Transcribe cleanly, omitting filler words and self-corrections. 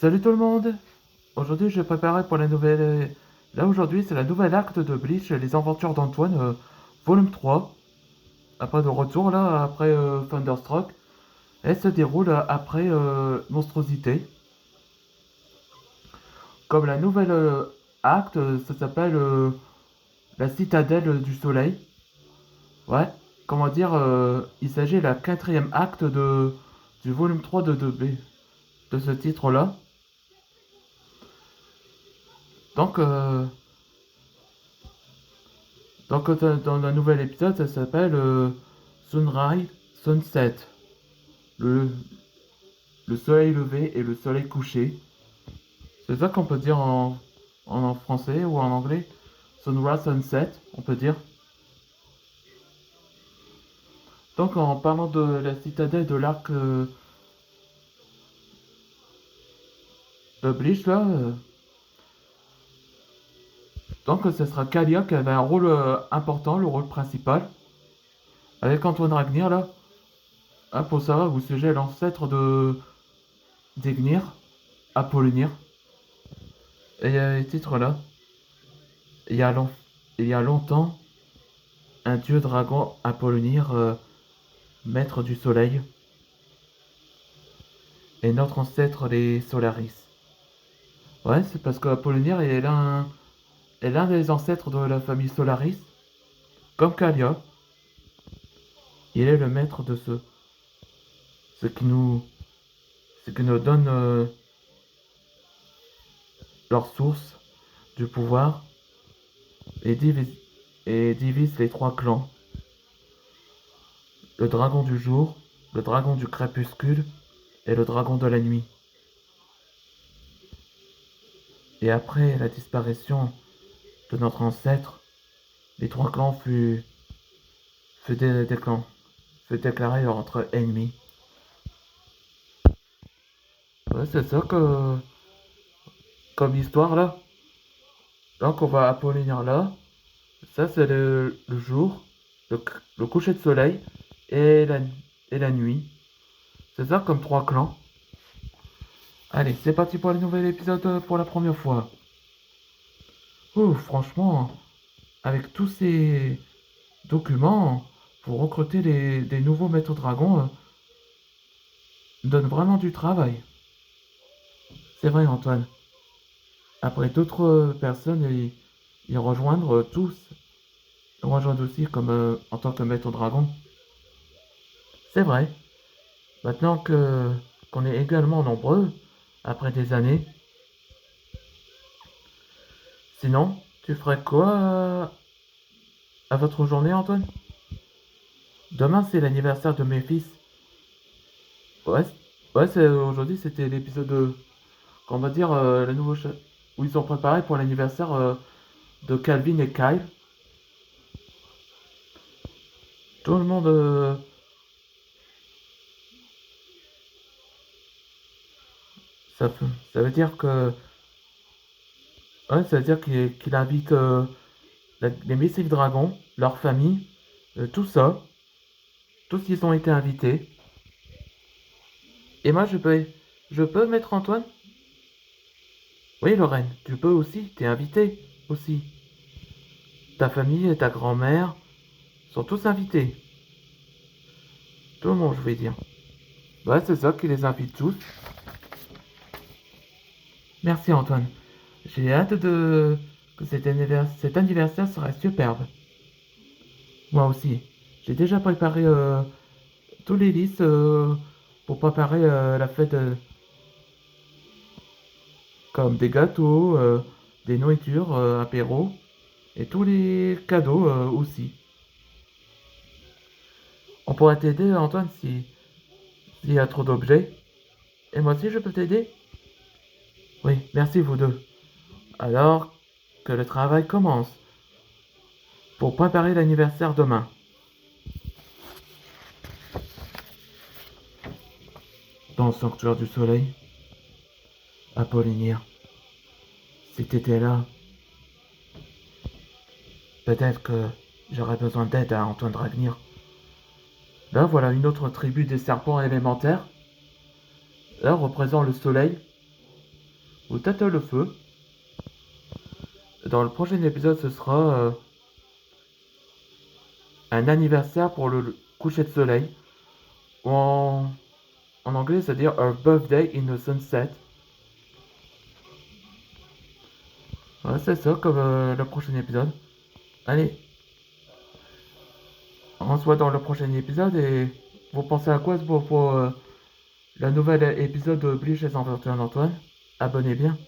Salut tout le monde! Aujourd'hui, je préparais pour la nouvelle. Là, aujourd'hui, c'est la nouvelle acte de Bleach, Les Aventures d'Antoine, volume 3. Après de retour, là, après Thunderstruck. Elle se déroule après Monstrosité. Comme la nouvelle acte, ça s'appelle La Citadelle du Soleil. Ouais, comment dire, il s'agit de la quatrième acte du volume 3 de ce titre-là. Donc, dans un nouvel épisode, ça s'appelle Sunrise, Sunset. Le, le soleil levé et le soleil couché. C'est ça qu'on peut dire en français ou en anglais. Sunrise, Sunset, on peut dire. Donc en parlant de la citadelle de l'arc de Bleach, là, donc ce sera Kalia qui avait un rôle important, le rôle principal. Avec Antoine Ragnir, là. Hein, pour savoir, vous sujet l'ancêtre de d'Egnir, Apollonir. Et il y a les titres là. Il y a, long- il y a longtemps, un dieu dragon Apollonir, maître du soleil, et notre ancêtre les Solaris. Ouais, c'est parce qu'Apollonir est l'un des ancêtres de la famille Solaris, comme Kalia. Il est le maître de ce qui nous, ce qui nous donne leur source du pouvoir et divise les trois clans. Le dragon du jour, le dragon du crépuscule et le dragon de la nuit. Et après la disparition de notre ancêtre, les trois clans fut déclaré entre ennemis. Ouais, c'est ça que, comme histoire là. Donc on va Apollinaire là. Ça c'est le jour, le coucher de soleil et la nuit. C'est ça comme trois clans. Allez, c'est parti pour le nouvel épisode pour la première fois. Oh, franchement, avec tous ces documents, pour recruter des nouveaux maîtres dragons, donne vraiment du travail. C'est vrai, Antoine. Après d'autres personnes y rejoindre tous, rejoindre aussi comme en tant que maître dragon. C'est vrai. Maintenant que qu'on est également nombreux, après des années. Sinon, tu ferais quoi à votre journée, Antoine? Demain, c'est l'anniversaire de mes fils. Ouais, ouais, aujourd'hui, c'était l'épisode qu'on va dire, où ils ont préparé pour l'anniversaire de Calvin et Kyle. Tout le monde, ça, ça veut dire que, ouais, ça veut dire qu'il invite les Mystic Dragons, leur famille, tout ça, tous ils ont été invités. Et moi, je peux mettre Antoine? Oui, Lorraine, tu peux aussi, t'es invité aussi. Ta famille et ta grand-mère sont tous invités. Tout le monde, je vais dire. Ouais, c'est ça qui les invite tous. Merci Antoine. J'ai hâte que cet anniversaire sera superbe. Moi aussi. J'ai déjà préparé tous les listes pour préparer la fête, comme des gâteaux, des nourritures, apéros, et tous les cadeaux aussi. On pourrait t'aider Antoine s'il y a trop d'objets. Et moi aussi je peux t'aider? Oui, merci vous deux. Alors que le travail commence pour préparer l'anniversaire demain. Dans le sanctuaire du soleil, Apollinaire, si t'étais là, peut-être que j'aurais besoin d'aide à Antoine Dragnir. Là, voilà une autre tribu des serpents élémentaires. Là, représentant le soleil. ou tâte le feu. Dans le prochain épisode, ce sera un anniversaire pour le coucher de soleil. Ou en anglais, c'est-à-dire a birthday in the sunset. Voilà, c'est ça comme le prochain épisode. Allez, on se voit dans le prochain épisode et vous pensez à quoi pour la nouvelle épisode de Bleach et 121 Antoine? Abonnez bien.